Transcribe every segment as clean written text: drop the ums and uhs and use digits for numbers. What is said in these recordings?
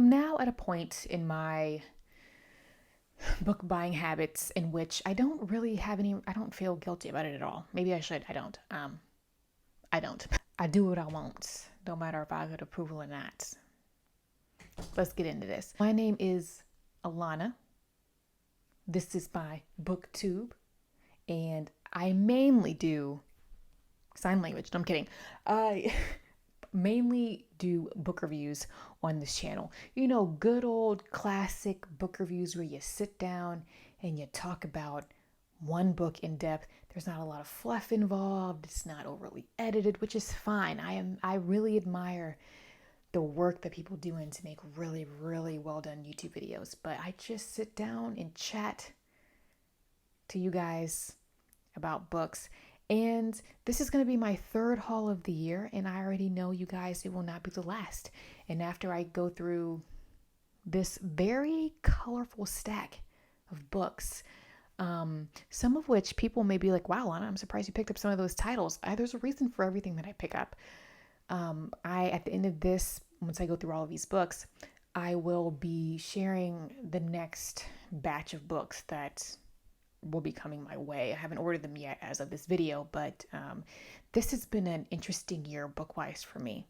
am now at a point in my book buying habits in which I don't really have any, I don't feel guilty about it at all. Maybe I should. I don't. I don't. I do what I want, no matter if I get approval or not. Let's get into this. My name is Alana. This is my booktube, and I mainly do sign language. No, I'm kidding. I mainly do book reviews on this channel. You know, good old classic book reviews where you sit down and you talk about one book in depth. There's not a lot of fluff involved. It's not overly edited, which is fine. I really admire the work that people do to make really, really well done YouTube videos. But I just sit down and chat to you guys about books. And this is going to be my third haul of the year. And I already know, you guys, it will not be the last. And after I go through this very colorful stack of books, some of which people may be like, wow, Lana, I'm surprised you picked up some of those titles. There's a reason for everything that I pick up. At the end of this, once I go through all of these books, I will be sharing the next batch of books that will be coming my way. I haven't ordered them yet as of this video, but this has been an interesting year book-wise for me.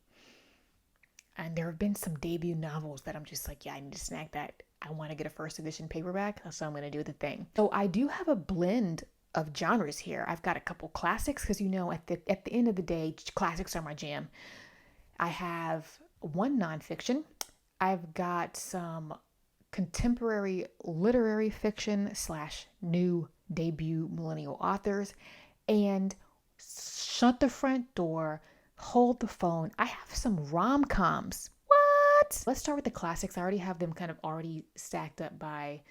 And there have been some debut novels that I'm just like, yeah, I need to snag that. I want to get a first edition paperback, so I'm going to do the thing. So I do have a blend of genres here. I've got a couple classics because, you know, at the end of the day, classics are my jam. I have one nonfiction. I've got some contemporary literary fiction / new debut millennial authors, and shut the front door, hold the phone, I have some rom-coms. What? Let's start with the classics. I already have them kind of already stacked up by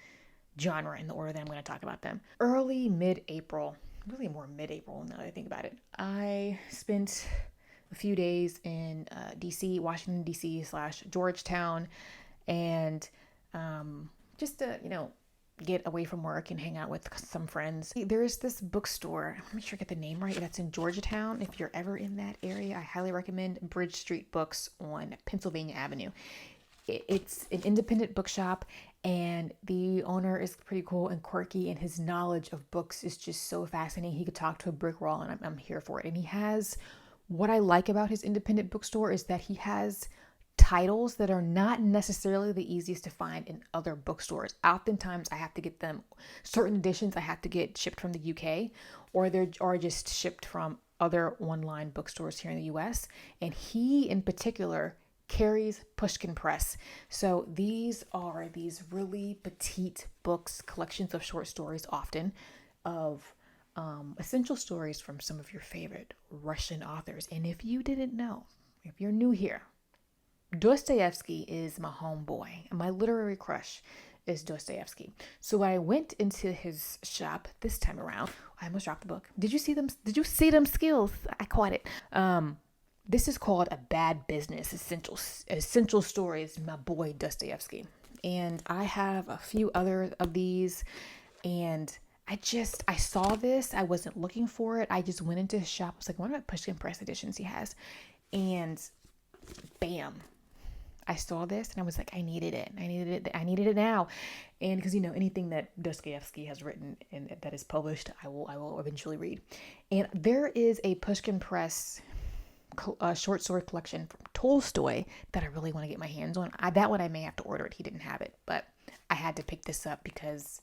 genre in the order that I'm going to talk about them. Early mid-April, really more mid-April now that I think about it, I spent a few days in DC, Washington DC / Georgetown, and just to, you know, get away from work and hang out with some friends. There's this bookstore, I'm not sure I get the name right, that's in Georgetown. If you're ever in that area, I highly recommend Bridge Street Books on Pennsylvania Avenue. It's an independent bookshop, and the owner is pretty cool and quirky, and his knowledge of books is just so fascinating. He could talk to a brick wall, and I'm here for it. And he has, what I like about his independent bookstore is that he has titles that are not necessarily the easiest to find in other bookstores. Oftentimes I have to get them, certain editions I have to get shipped from the UK, or they're just shipped from other online bookstores here in the US. And he in particular carries Pushkin Press. So these are these really petite books, collections of short stories, often of essential stories from some of your favorite Russian authors. And if you didn't know, if you're new here, Dostoevsky is my homeboy, and my literary crush is Dostoevsky. So I went into his shop this time around. I almost dropped the book. Did you see them? Did you see them skills? I caught it. This is called A Bad Business, Essential Stories, my boy Dostoevsky. And I have a few other of these, and I saw this. I wasn't looking for it. I just went into his shop. I was like, what about Pushkin Press editions he has? And bam, I saw this and I was like, I needed it. I needed it now. And because, you know, anything that Dostoevsky has written and that is published, I will eventually read. And there is a Pushkin Press short story collection from Tolstoy that I really want to get my hands on. That one I may have to order it. He didn't have it, but I had to pick this up because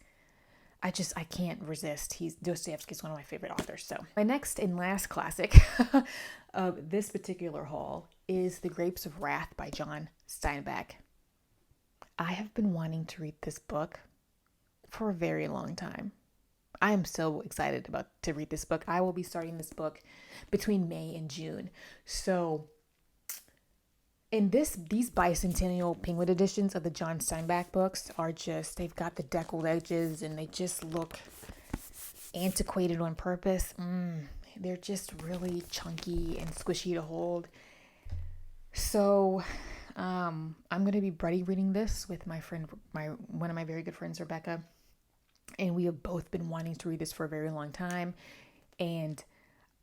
I can't resist. Dostoevsky's one of my favorite authors. So my next and last classic of this particular haul is The Grapes of Wrath by John Steinbeck. I have been wanting to read this book for a very long time. I am so excited to read this book. I will be starting this book between May and June. So in these bicentennial Penguin editions of the John Steinbeck books are just, they've got the deckled edges and they just look antiquated on purpose. They're just really chunky and squishy to hold. So I'm going to be buddy reading this with my friend, one of my very good friends, Rebecca. And we have both been wanting to read this for a very long time. And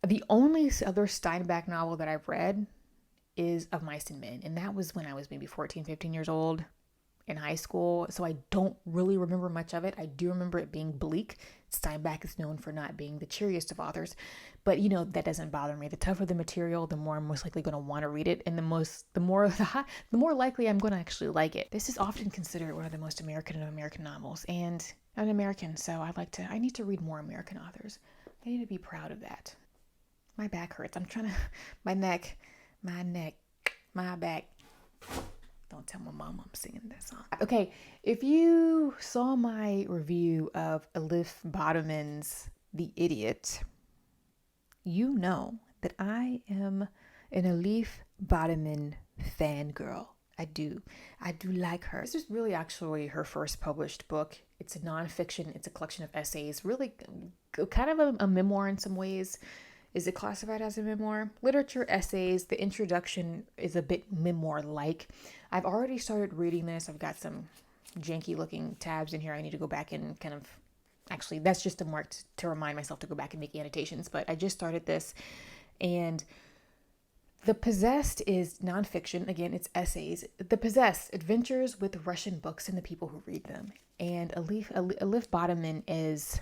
the only other Steinbeck novel that I've read is Of Mice and Men. And that was when I was maybe 14, 15 years old. in high school, so I don't really remember much of it. I do remember it being bleak. Steinbeck is known for not being the cheeriest of authors, but that doesn't bother me. The tougher the material, the more I'm most likely going to want to read it, and the more likely I'm going to actually like it. This is often considered one of the most American of American novels, and I'm American, so I need to read more American authors. I need to be proud of that. My back hurts. My neck, my back. Don't tell my mom I'm singing that song. Okay, if you saw my review of Elif Batuman's The Idiot, you know that I am an Elif Batuman fangirl. I do like her. This is really actually her first published book. It's a nonfiction. It's a collection of essays, really kind of a memoir in some ways. Is it classified as a memoir? Literature, essays, the introduction is a bit memoir-like. I've already started reading this. I've got some janky looking tabs in here. I need to go back and actually, that's just a mark to remind myself to go back and make annotations. But I just started this, and The Possessed is nonfiction. Again, it's essays. The Possessed, Adventures with Russian Books and the People Who Read Them. And Elif Batuman is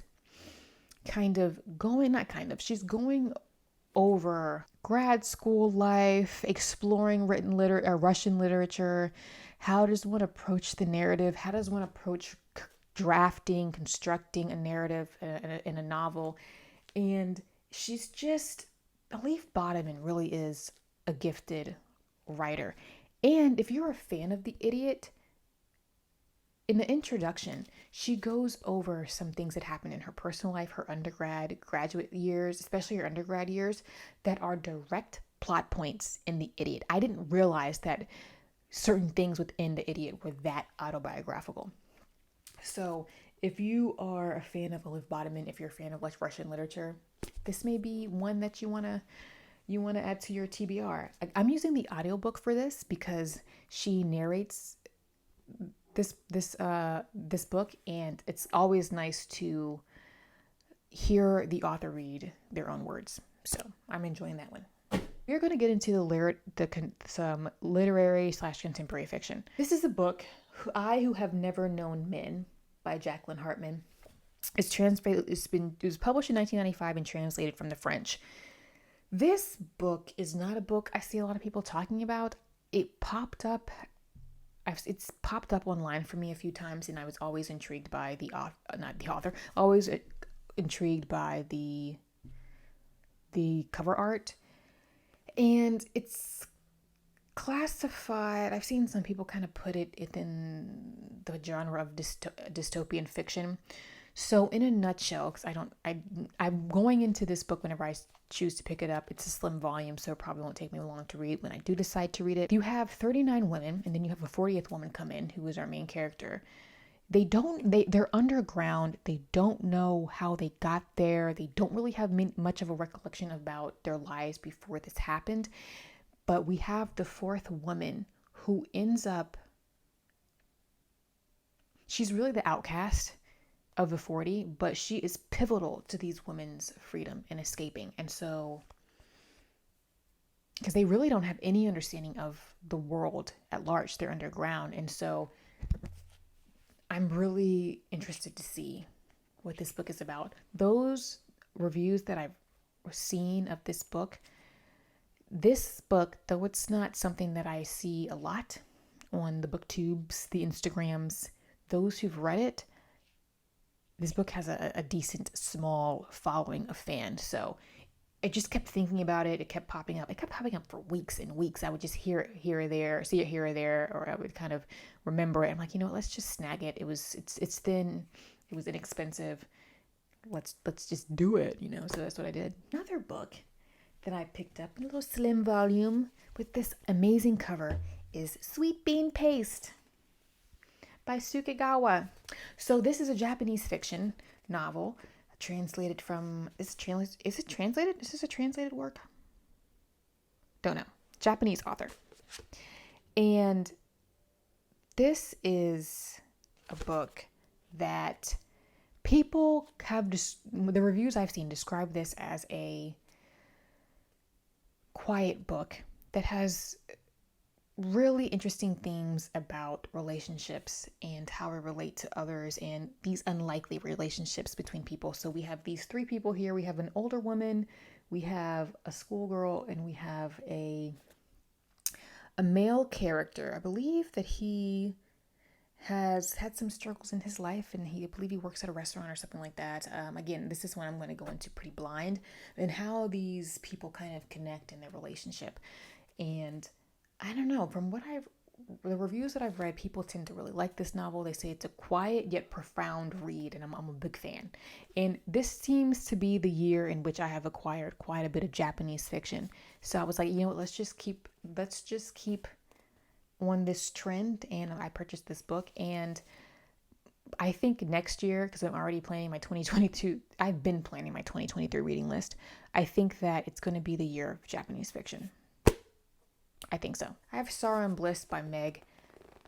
she's going over grad school life, exploring Russian literature. How does one approach the narrative? How does one approach drafting, constructing a narrative in a novel? And Elif Batuman really is a gifted writer. And if you're a fan of The Idiot, in the introduction, she goes over some things that happened in her personal life, her graduate years, especially her undergrad years, that are direct plot points in The Idiot. I didn't realize that certain things within The Idiot were that autobiographical. So if you are a fan of Elif Batuman, if you're a fan of Russian literature, this may be one that you want to add to your TBR. I'm using the audiobook for this because she narrates this book, and it's always nice to hear the author read their own words. So I'm enjoying that one. We're going to get into some literary / contemporary fiction. This is a book, Who Have Never Known Men by Jacqueline Hartman. It was published in 1995 and translated from the French. This book is not a book I see a lot of people talking about. It's popped up online for me a few times, and I was always intrigued by always intrigued by the cover art. And it's classified, I've seen some people kind of put it within the genre of dystopian fiction. So in a nutshell, because I'm going into this book whenever I choose to pick it up. It's a slim volume, so it probably won't take me long to read when I do decide to read it. You have 39 women, and then you have a 40th woman come in, who is our main character. They're underground. They don't know how they got there. They don't really have much of a recollection about their lives before this happened. But we have the fourth woman who ends up, she's really the outcast of the 40, but she is pivotal to these women's freedom and escaping. And so, because they really don't have any understanding of the world at large, they're underground. And so I'm really interested to see what this book is about. Those reviews that I've seen of this book, though it's not something that I see a lot on the booktubes, the Instagrams, those who've read it, this book has a decent small following of fans. So I just kept thinking about it. It kept popping up. It kept popping up for weeks and weeks. I would just hear it here or there, see it here or there, or I would kind of remember it. I'm like, let's just snag it. It's thin. It was inexpensive. Let's just do it, So that's what I did. Another book that I picked up in a little slim volume with this amazing cover is Sweet Bean Paste by Sukegawa. So this is a Japanese fiction novel translated from, is it translated? Is this a translated work? Don't know. Japanese author. And this is a book that people have, the reviews I've seen describe this as a quiet book that has really interesting themes about relationships and how we relate to others and these unlikely relationships between people. So we have these three people here. We have an older woman, we have a schoolgirl, and we have a male character. I believe that he has had some struggles in his life, and I believe he works at a restaurant or something like that. Again, this is one I'm going to go into pretty blind, and how these people kind of connect in their relationship. And I don't know, from the reviews that I've read, people tend to really like this novel. They say it's a quiet yet profound read, and I'm a big fan. And this seems to be the year in which I have acquired quite a bit of Japanese fiction. So I was like, you know what, let's just keep on this trend, and I purchased this book. And I think next year, because I'm already planning my 2022, I've been planning my 2023 reading list. I think that it's going to be the year of Japanese fiction. I think so. I have Sauron Bliss by Meg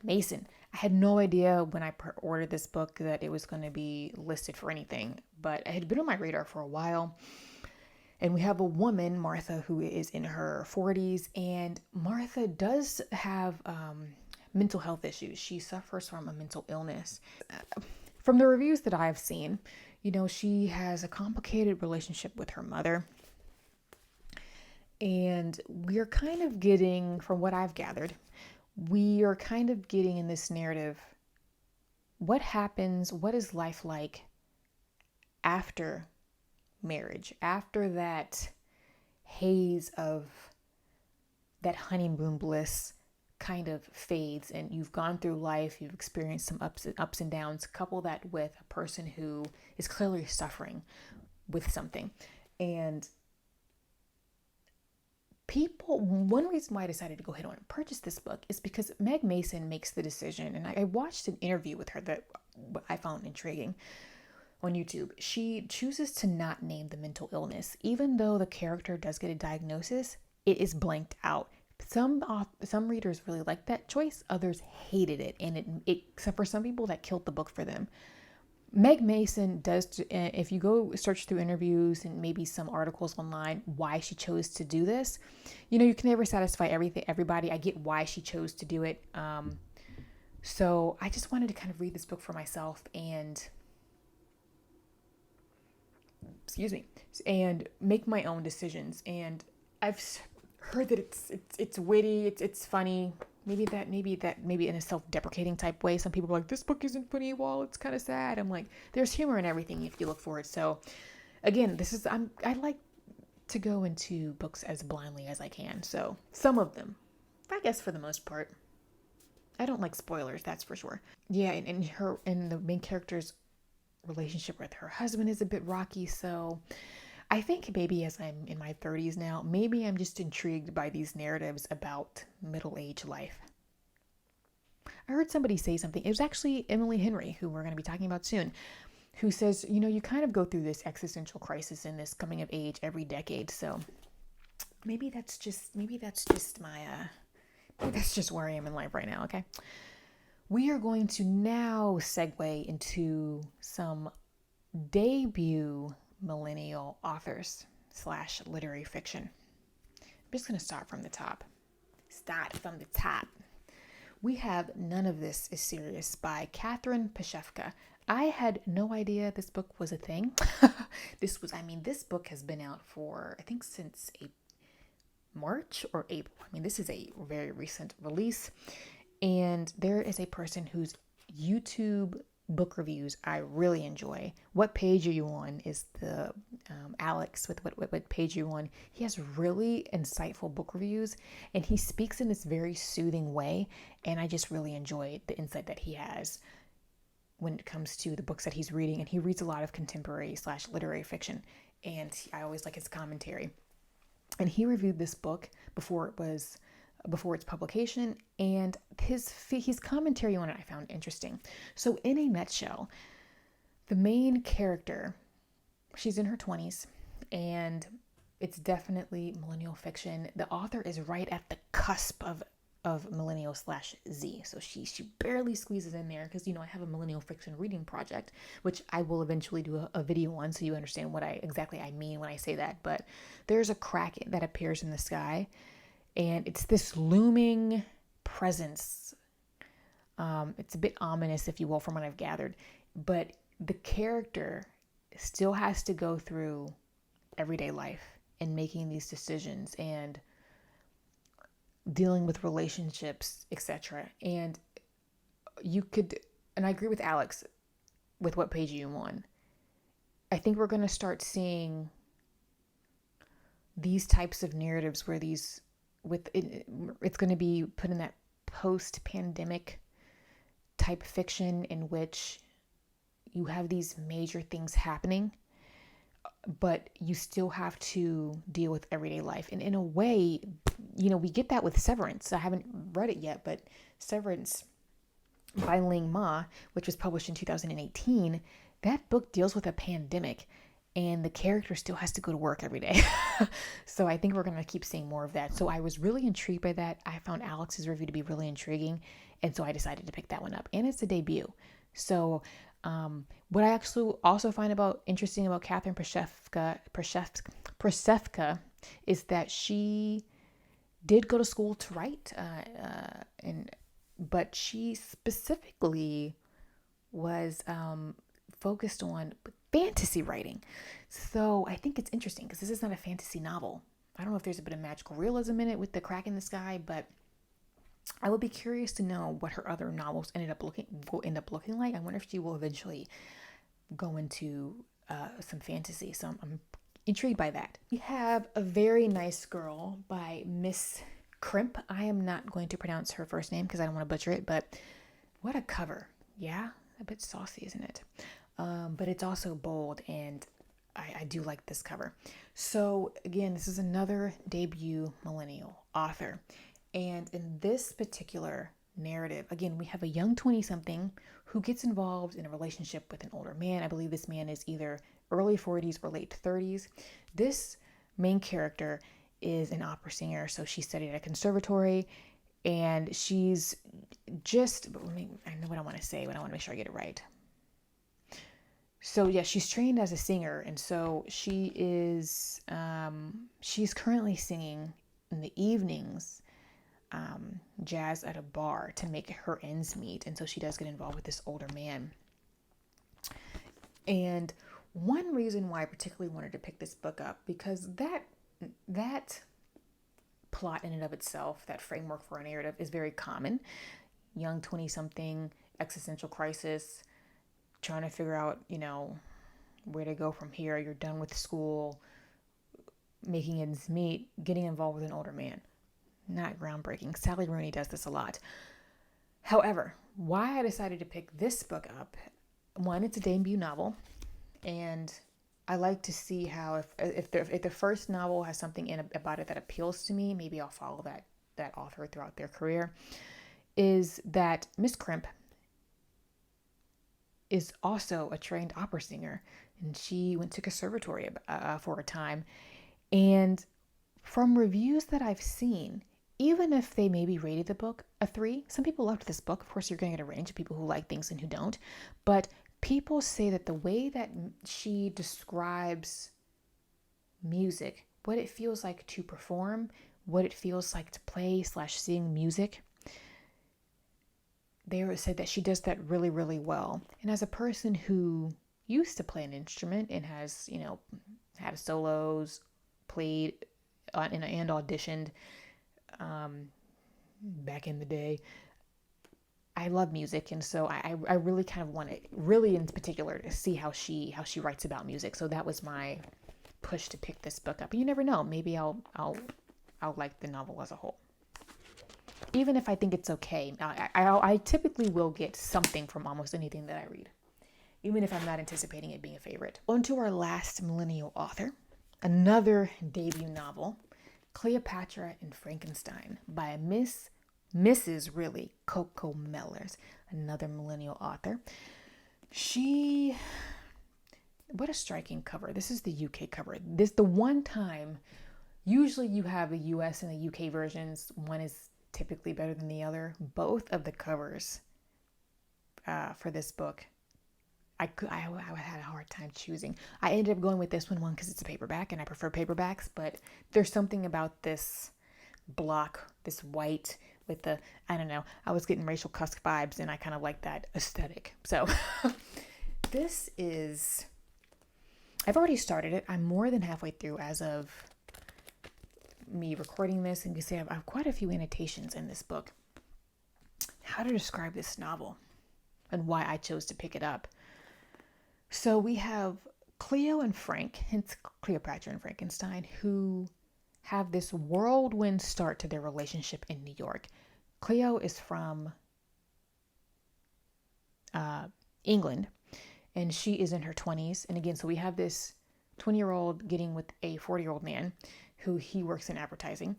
Mason. I had no idea when I ordered this book that it was going to be listed for anything, but it had been on my radar for a while. And we have a woman, Martha, who is in her 40s, and Martha does have mental health issues. She suffers from a mental illness. From the reviews that I've seen, she has a complicated relationship with her mother. And we're kind of getting, from what I've gathered, we are kind of getting in this narrative, what happens, what is life like after marriage, after that haze of that honeymoon bliss kind of fades, and you've gone through life, you've experienced some ups and downs. Couple that with a person who is clearly suffering with something. And one reason why I decided to go ahead and purchase this book is because Meg Mason makes the decision, and I watched an interview with her that I found intriguing on YouTube. She chooses to not name the mental illness. Even though the character does get a diagnosis, it is blanked out. Some readers really liked that choice, others hated it, and it except for some people, that killed the book for them. Meg Mason does, if you go search through interviews and maybe some articles online, why she chose to do this. You can never satisfy everybody. I get why she chose to do it. So I just wanted to kind of read this book for myself and make my own decisions. And I've heard that it's witty, it's funny. Maybe in a self-deprecating type way. Some people are like, this book isn't funny, well, it's kind of sad. I'm like, there's humor in everything if you look for it. So again, I like to go into books as blindly as I can. So some of them, I guess for the most part, I don't like spoilers, that's for sure. Yeah, and the main character's relationship with her husband is a bit rocky. So I think maybe as I'm in my 30s now, maybe I'm just intrigued by these narratives about middle-aged life. I heard somebody say something. It was actually Emily Henry, who we're going to be talking about soon, who says, you kind of go through this existential crisis and this coming of age every decade. So maybe that's just where I am in life right now. Okay. We are going to now segue into some debut millennial authors / literary fiction. I'm just going to start from the top. We have None of This Is Serious by Catherine Pashevka. I had no idea this book was a thing. This book has been out for, I think, since March or April. This is a very recent release. And there is a person whose YouTube book reviews I really enjoy. What page are you on is the Alex with what page are you on. He has really insightful book reviews, and he speaks in this very soothing way, and I just really enjoy the insight that he has when it comes to the books that he's reading. And he reads a lot of contemporary / literary fiction, and I always like his commentary. And he reviewed this book before its publication, and his commentary on it I found interesting. So in a nutshell, the main character, she's in her 20s, and it's definitely millennial fiction. The author is right at the cusp of millennial / Z. So she barely squeezes in there because, I have a millennial fiction reading project, which I will eventually do a video on so you understand what I mean when I say that. But there's a crack that appears in the sky, and it's this looming presence. It's a bit ominous, if you will, from what I've gathered, but the character still has to go through everyday life and making these decisions and dealing with relationships, etc. And you could, and I agree with Alex with what page you on. I think we're going to start seeing these types of narratives where it's going to be put in that post-pandemic type fiction in which you have these major things happening, but you still have to deal with everyday life. And in a way, we get that with Severance. I haven't read it yet, but Severance by Ling Ma, which was published in 2018, that book deals with a pandemic and the character still has to go to work every day. So I think we're going to keep seeing more of that. So I was really intrigued by that. I found Alex's review to be really intriguing. And so I decided to pick that one up. And it's a debut. So what I actually also find interesting about Catherine Prashevka is that she did go to school to write, but she specifically was focused on fantasy writing. So I think it's interesting because this is not a fantasy novel. I don't know if there's a bit of magical realism in it with the crack in the sky, but I would be curious to know what her other novels will end up looking like. I wonder if she will eventually go into some fantasy. So I'm intrigued by that. We have A Very Nice Girl by Miss Crimp. I am not going to pronounce her first name because I don't want to butcher it, but what a cover. Yeah, a bit saucy, isn't it? But it's also bold, and I do like this cover. So again, this is another debut millennial author. And in this particular narrative, again, we have a young 20-something who gets involved in a relationship with an older man. I believe this man is either early 40s or late 30s. This main character is an opera singer, so she studied at a conservatory, and she's just, I know what I want to say, but I want to make sure I get it right. So yeah, she's trained as a singer, and so she's currently singing in the evenings jazz at a bar to make her ends meet. And so she does get involved with this older man. And one reason why I particularly wanted to pick this book up, because that plot in and of itself, that framework for a narrative, is very common. Young 20-something, existential crisis, trying to figure out, where to go from here. You're done with school, making ends meet, getting involved with an older man. Not groundbreaking. Sally Rooney does this a lot. However, why I decided to pick this book up, one, it's a debut novel, and I like to see how if the first novel has something about it that appeals to me, maybe I'll follow that author throughout their career, is that Miss Crimp is also a trained opera singer, and she went to conservatory for a time. And from reviews that I've seen, even if they maybe rated the book a 3, some people loved this book. Of course, you're going to get a range of people who like things and who don't. But people say that the way that she describes music, what it feels like to perform, what it feels like to play/sing music, they said that she does that really, really well. And as a person who used to play an instrument and has, had solos, played and auditioned back in the day, I love music, and so I really kind of wanted, really in particular, to see how she writes about music. So that was my push to pick this book up. And you never know, maybe I'll like the novel as a whole. Even if I think it's okay, I typically will get something from almost anything that I read, even if I'm not anticipating it being a favorite. On to our last millennial author, another debut novel, Cleopatra and Frankenstein by Mrs. really, Coco Mellors, another millennial author. What a striking cover. This is the UK cover. This the one time, usually you have the US and the UK versions. One is typically better than the other. Both of the covers for this book, I had a hard time choosing. I ended up going with this one because it's a paperback and I prefer paperbacks, but there's something about this block, this white with the, I don't know, I was getting Rachel Cusk vibes, and I kind of like that aesthetic. So this is, I've already started it. I'm more than halfway through as of me recording this, and you can see I have quite a few annotations in this book. How to describe this novel and why I chose to pick it up. So we have Cleo and Frank, hence Cleopatra and Frankenstein, who have this whirlwind start to their relationship in New York. Cleo is from England, and she is in her 20s. And again, so we have this 20-year-old getting with a 40-year-old man who he works in advertising.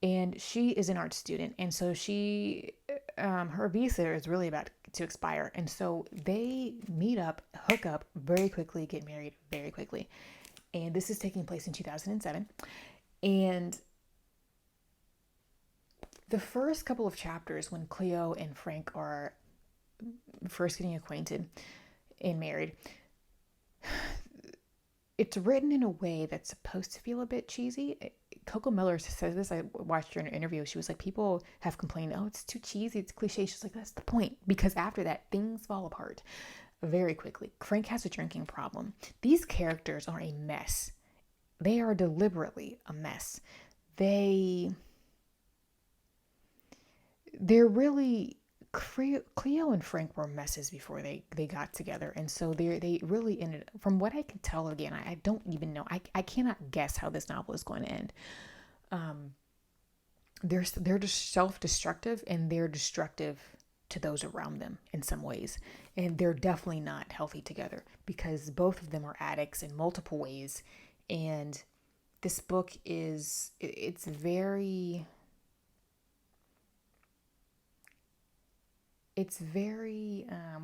And she is an art student. And so she, her visa is really about to expire. And so they meet up, hook up very quickly, get married very quickly. And this is taking place in 2007. And the first couple of chapters, when Cleo and Frank are first getting acquainted and married, it's written in a way that's supposed to feel a bit cheesy. Coco Miller says this. I watched her in an interview. She was like, people have complained, oh, it's too cheesy, it's cliche. She's like, that's the point. Because after that, things fall apart very quickly. Frank has a drinking problem. These characters are a mess. They are deliberately a mess. They're really, Cleo and Frank were messes before they got together. And so they really ended, from what I can tell, again, I don't even know. I cannot guess how this novel is going to end. They're just self-destructive, and they're destructive to those around them in some ways. And they're definitely not healthy together, because both of them are addicts in multiple ways. And this book is, it's very,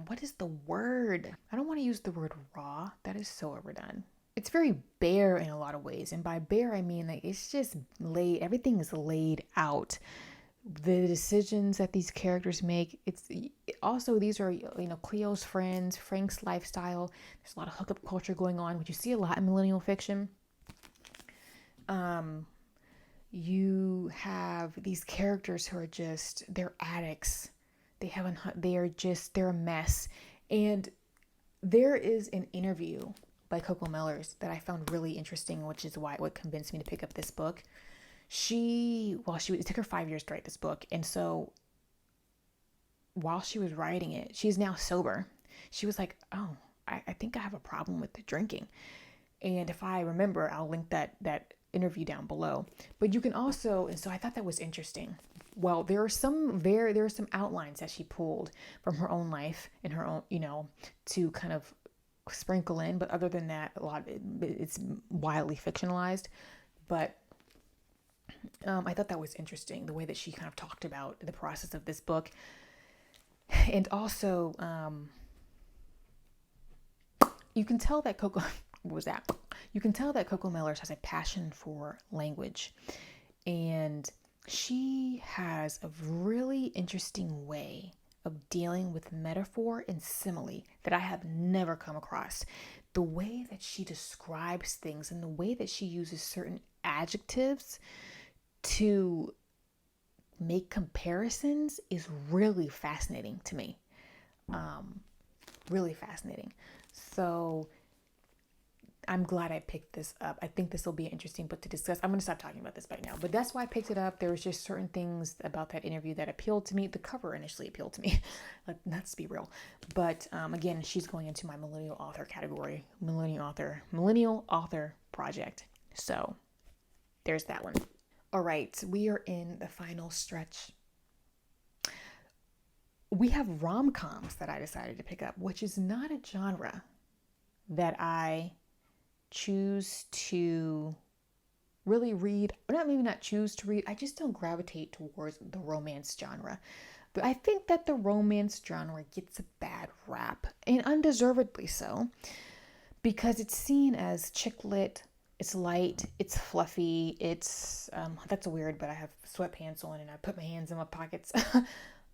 what is the word? I don't want to use the word raw. That is so overdone. It's very bare in a lot of ways. And by bare, I mean like it's just laid, everything is laid out. The decisions that these characters make, it's also, these are, Cleo's friends, Frank's lifestyle. There's a lot of hookup culture going on, which you see a lot in millennial fiction. You have these characters who are just, they're addicts. They're a mess. And there is an interview by Coco Mellors that I found really interesting, which is what convinced me to pick up this book. It took her 5 years to write this book. And so while she was writing it, she's now sober. She was like, oh, I think I have a problem with the drinking. And if I remember, I'll link that interview down below. But you can also, and so I thought that was interesting. Well, there are some outlines that she pulled from her own life and her own, to kind of sprinkle in. But other than that, a lot of it's wildly fictionalized. But I thought that was interesting, the way that she kind of talked about the process of this book. And also, you can tell that Coco, what was that? You can tell that Coco Mellors has a passion for language. And she has a really interesting way of dealing with metaphor and simile that I have never come across. The way that she describes things and the way that she uses certain adjectives to make comparisons is really fascinating to me. Really fascinating. So I'm glad I picked this up. I think this will be an interesting book to discuss. I'm going to stop talking about this right now, but that's why I picked it up. There was just certain things about that interview that appealed to me. The cover initially appealed to me. Let's be real. But again, she's going into my millennial author category, millennial author project. So there's that one. All right, we are in the final stretch. We have rom-coms that I decided to pick up, which is not a genre that I choose to really read. Not choose to read. I just don't gravitate towards the romance genre. But I think that the romance genre gets a bad rap, and undeservedly so, because it's seen as chick lit. It's light, it's fluffy, it's, that's weird, but I have sweatpants on and I put my hands in my pockets.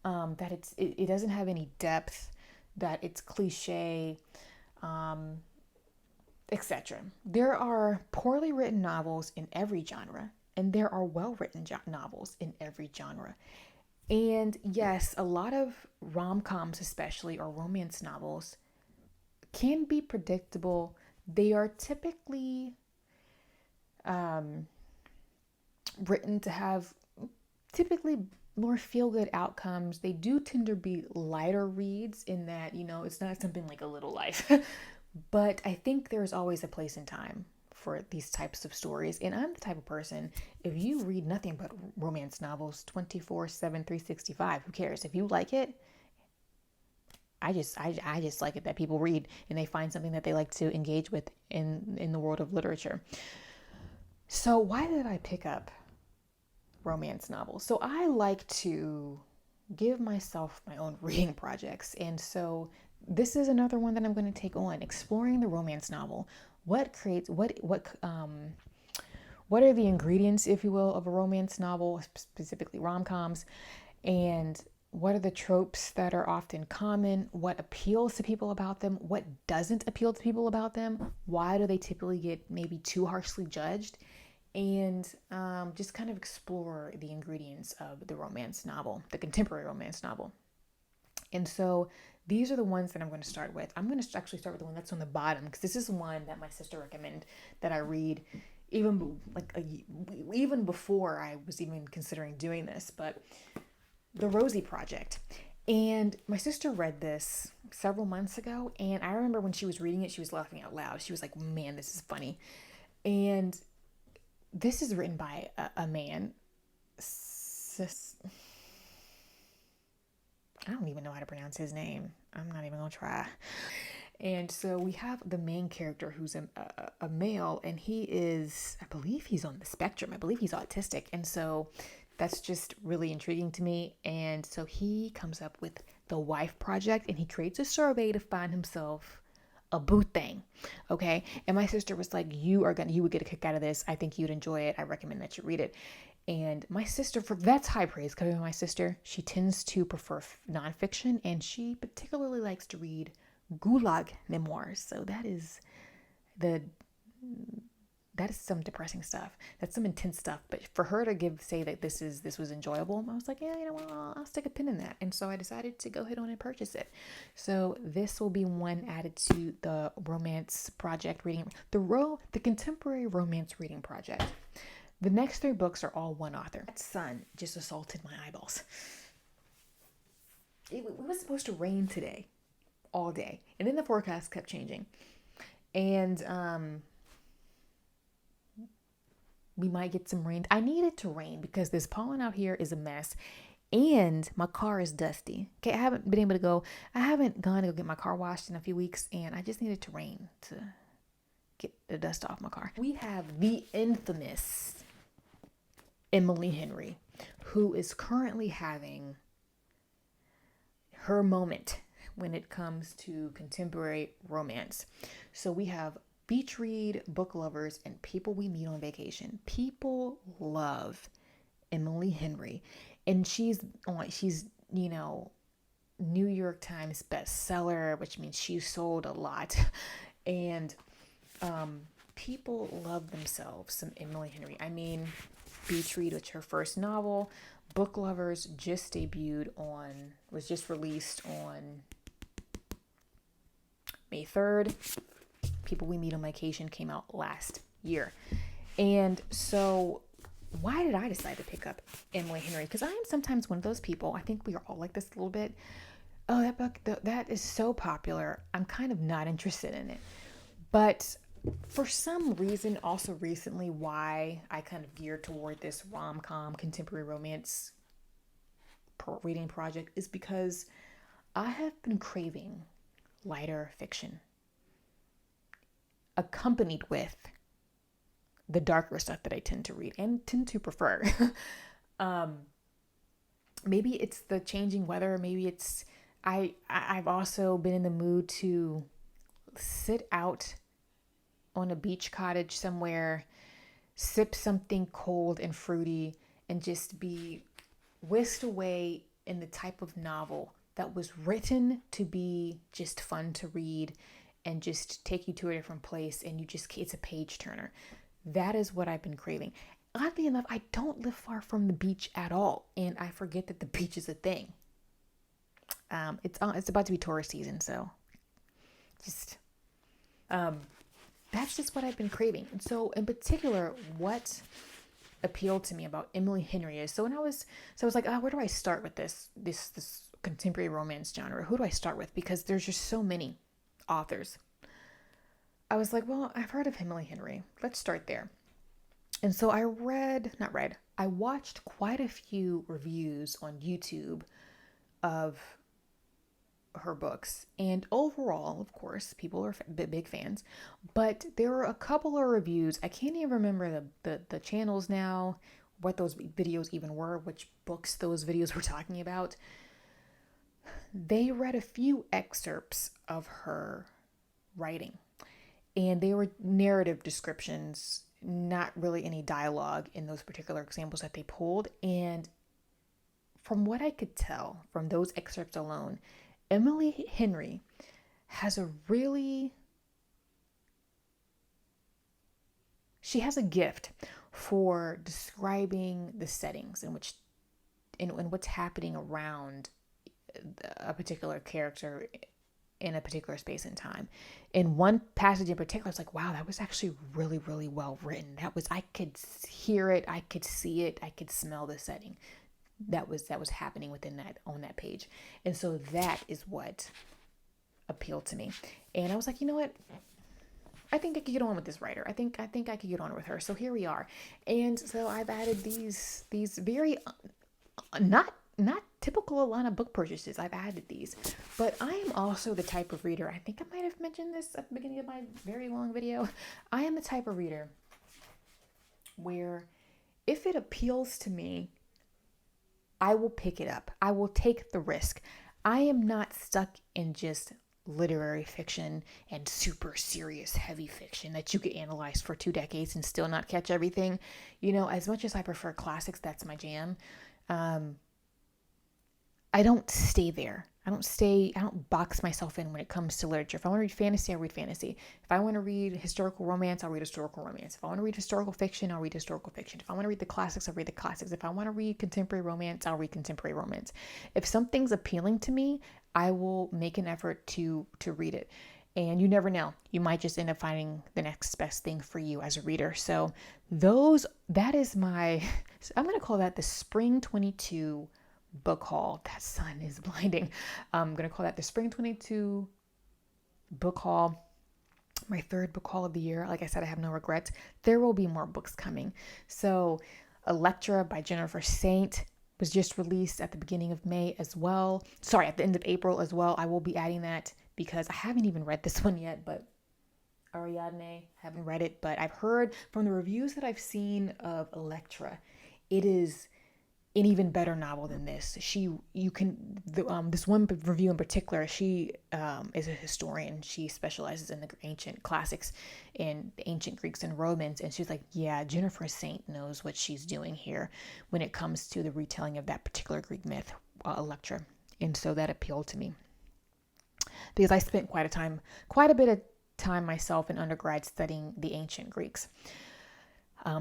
That it doesn't have any depth, that it's cliche, etc. There are poorly written novels in every genre, and there are well-written novels in every genre. And yes, a lot of rom-coms, especially, or romance novels, can be predictable. They are typically um, written to have typically more feel good outcomes. They do tend to be lighter reads in that, it's not something like A Little Life. But I think there's always a place and time for these types of stories. And I'm the type of person, if you read nothing but romance novels 24/7, 365, who cares? If you like it, I just like it that people read and they find something that they like to engage with in the world of literature. So why did I pick up romance novels? So I like to give myself my own reading projects. And so this is another one that I'm going to take on, exploring the romance novel. What are the ingredients, if you will, of a romance novel, specifically rom-coms, and what are the tropes that are often common? What appeals to people about them? What doesn't appeal to people about them? Why do they typically get maybe too harshly judged? And just kind of explore the ingredients of the romance novel, the contemporary romance novel. And so these are the ones that I'm going to start with. I'm going to actually start with the one that's on the bottom, because this is one that my sister recommended that I read even before I was even considering doing this. But The Rosie Project. And my sister read this several months ago, and I remember when she was reading it, she was laughing out loud. She was like, "Man, this is funny." And this is written by a man. I don't even know how to pronounce his name. I'm not even gonna try. And so we have the main character who's a male, and he is, I believe he's on the spectrum. I believe he's autistic. And so that's just really intriguing to me. And so he comes up with the Wife Project, and he creates a survey to find himself a boo thing. Okay. And my sister was like, you would get a kick out of this. I think you'd enjoy it. I recommend that you read it. And my sister, that's high praise, because my sister, she tends to prefer nonfiction, and she particularly likes to read Gulag memoirs. So that is some depressing stuff. That's some intense stuff. But for her to say that this was enjoyable, I was like, yeah, I'll stick a pin in that. And so I decided to go ahead on and purchase it. So this will be one added to the romance project reading, the contemporary romance reading project. The next 3 books are all one author. That sun just assaulted my eyeballs. It was supposed to rain today, all day, and then the forecast kept changing. And we might get some rain. I need it to rain because this pollen out here is a mess, and my car is dusty. Okay, I haven't gone to go get my car washed in a few weeks, and I just need it to rain to get the dust off my car. We have the infamous Emily Henry, who is currently having her moment when it comes to contemporary romance. So we have beach read book lovers and people we meet on vacation. People love Emily Henry, and she's New York Times bestseller, which means she sold a lot. And people love themselves some Emily Henry. I mean, Beach Read, which her first novel. Book Lovers was just released on May 3rd. People We Meet on Vacation came out last year. And so why did I decide to pick up Emily Henry? Because I am sometimes one of those people, I think we are all like this a little bit. Oh, that book, that is so popular. I'm kind of not interested in it. But for some reason, also recently, why I kind of geared toward this rom-com contemporary romance reading project is because I have been craving lighter fiction, accompanied with the darker stuff that I tend to read and tend to prefer. Maybe it's the changing weather. Maybe it's I've also been in the mood to sit out on a beach cottage somewhere, sip something cold and fruity, and just be whisked away in the type of novel that was written to be just fun to read and just take you to a different place, and it's a page turner. That is what I've been craving. oddly enough, I don't live far from the beach at all, and I forget that the beach is a thing. It's about to be tourist season, so just that's just what I've been craving. And so, in particular, what appealed to me about Emily Henry is I was like, oh, where do I start with this contemporary romance genre? Who do I start with? Because there's just so many authors. I was like, well, I've heard of Emily Henry. Let's start there. And so I watched quite a few reviews on YouTube of her books. And overall, of course, people are big fans. But there were a couple of reviews. I can't even remember the channels now, what those videos even were, which books those videos were talking about. They read a few excerpts of her writing. And they were narrative descriptions, not really any dialogue in those particular examples that they pulled. And from what I could tell from those excerpts alone, Emily Henry has she has a gift for describing the settings in what's happening around a particular character in a particular space and time. In one passage in particular, it's like, wow, that was actually really, really well written. I could hear it, I could see it, I could smell the setting that was happening on that page. And so that is what appealed to me. And I was like, you know what? I think I could get on with this writer. I think I could get on with her. So here we are. And so I've added these very not typical Alana book purchases. I've added these. But I am also the type of reader, I think I might have mentioned this at the beginning of my very long video. I am the type of reader where if it appeals to me, I will pick it up. I will take the risk. I am not stuck in just literary fiction and super serious, heavy fiction that you could analyze for 2 decades and still not catch everything. You know, as much as I prefer classics, that's my jam. I don't stay there. I don't box myself in when it comes to literature. If I want to read fantasy, I'll read fantasy. If I want to read historical romance, I'll read historical romance. If I want to read historical fiction, I'll read historical fiction. If I want to read the classics, I'll read the classics. If I want to read contemporary romance, I'll read contemporary romance. If something's appealing to me, I will make an effort to read it. And you never know. You might just end up finding the next best thing for you as a reader. So that is I'm going to call that the Spring 22 book haul. That sun is blinding. I'm going to call that the Spring 22 book haul. My 3rd book haul of the year. Like I said, I have no regrets. There will be more books coming. So Electra by Jennifer Saint was just released at the beginning of May as well. Sorry, at the end of April as well. I will be adding that because I haven't even read this one yet, but Ariadne, haven't read it, but I've heard from the reviews that I've seen of Electra, it is an even better novel than this. This one review in particular, she is a historian. She specializes in the ancient classics and ancient Greeks and Romans. And she's like, yeah, Jennifer Saint knows what she's doing here when it comes to the retelling of that particular Greek myth, Electra. And so that appealed to me because I spent quite a bit of time myself in undergrad studying the ancient Greeks.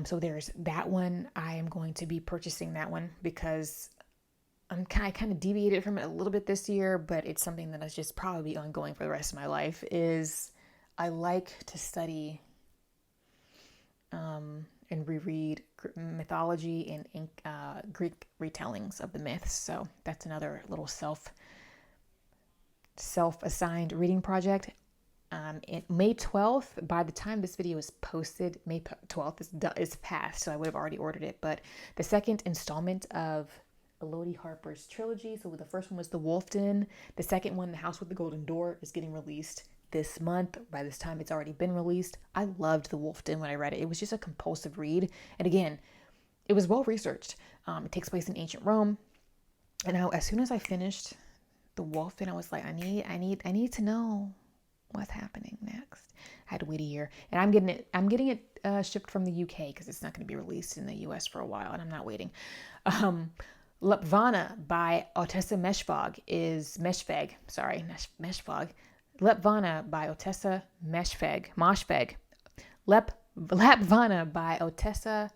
So there's that one. I am going to be purchasing that one because I kind of deviated from it a little bit this year, but it's something that is just probably ongoing for the rest of my life. Is I like to study and reread mythology and Greek retellings of the myths. So that's another little self-assigned reading project. May 12th, by the time this video is posted, May 12th is past, so I would have already ordered it. But the 2nd installment of Elodie Harper's trilogy, so the first one was The Wolf Den. The second one, The House with the Golden Door, is getting released this month. By this time, it's already been released. I loved The Wolf Den when I read it. It was just a compulsive read. And again, it was well researched. It takes place in ancient Rome. And as soon as I finished The Wolf Den, I was like, I need to know what's happening next. I had to wait a year, and I'm getting it shipped from the UK because it's not going to be released in the US for a while, and I'm not waiting. Lepvana by Ottessa Moshfegh. Lepvana by Ottessa Moshfegh. Lepvana by Ottessa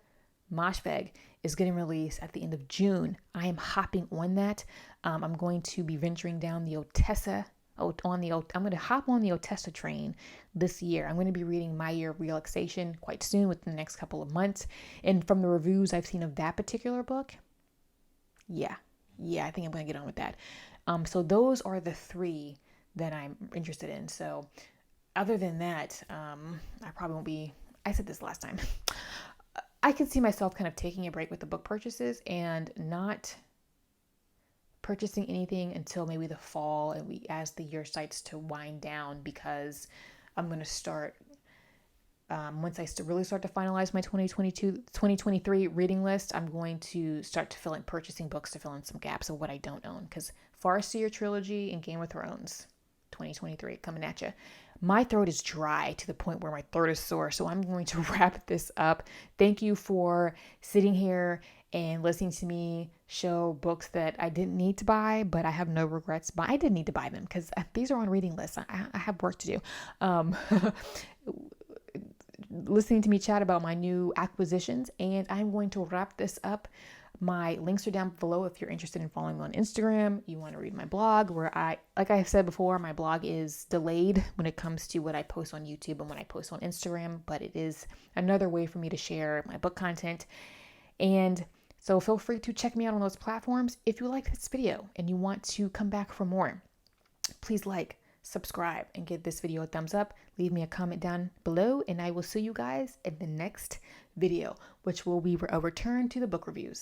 Moshfegh is getting released at the end of June. I am hopping on that. I'm going to be venturing down the Otessa. I'm going to hop on the Otessa train this year. I'm going to be reading My Year of Relaxation quite soon, within the next couple of months. And from the reviews I've seen of that particular book, yeah, I think I'm going to get on with that. So those are the three that I'm interested in. So other than that, I probably won't be, I said this last time, I can see myself kind of taking a break with the book purchases and not purchasing anything until maybe the fall, and as the year starts to wind down, because I'm going to start, once I really start to finalize my 2023 reading list, I'm going to start to purchasing books to fill in some gaps of what I don't own, because Farseer trilogy and Game of Thrones 2023 coming at you. My throat is dry to the point where my throat is sore, so I'm going to wrap this up. Thank you for sitting here and listening to me show books that I didn't need to buy, but I have no regrets. But I did need to buy them because these are on reading lists. I have work to do. Listening to me chat about my new acquisitions, and I'm going to wrap this up. My links are down below if you're interested in following me on Instagram. You want to read my blog, where like I said before, my blog is delayed when it comes to what I post on YouTube and when I post on Instagram, but it is another way for me to share my book content. And so feel free to check me out on those platforms. If you like this video and you want to come back for more, please subscribe, and give this video a thumbs up. Leave me a comment down below, and I will see you guys in the next video, which will be a return to the book reviews.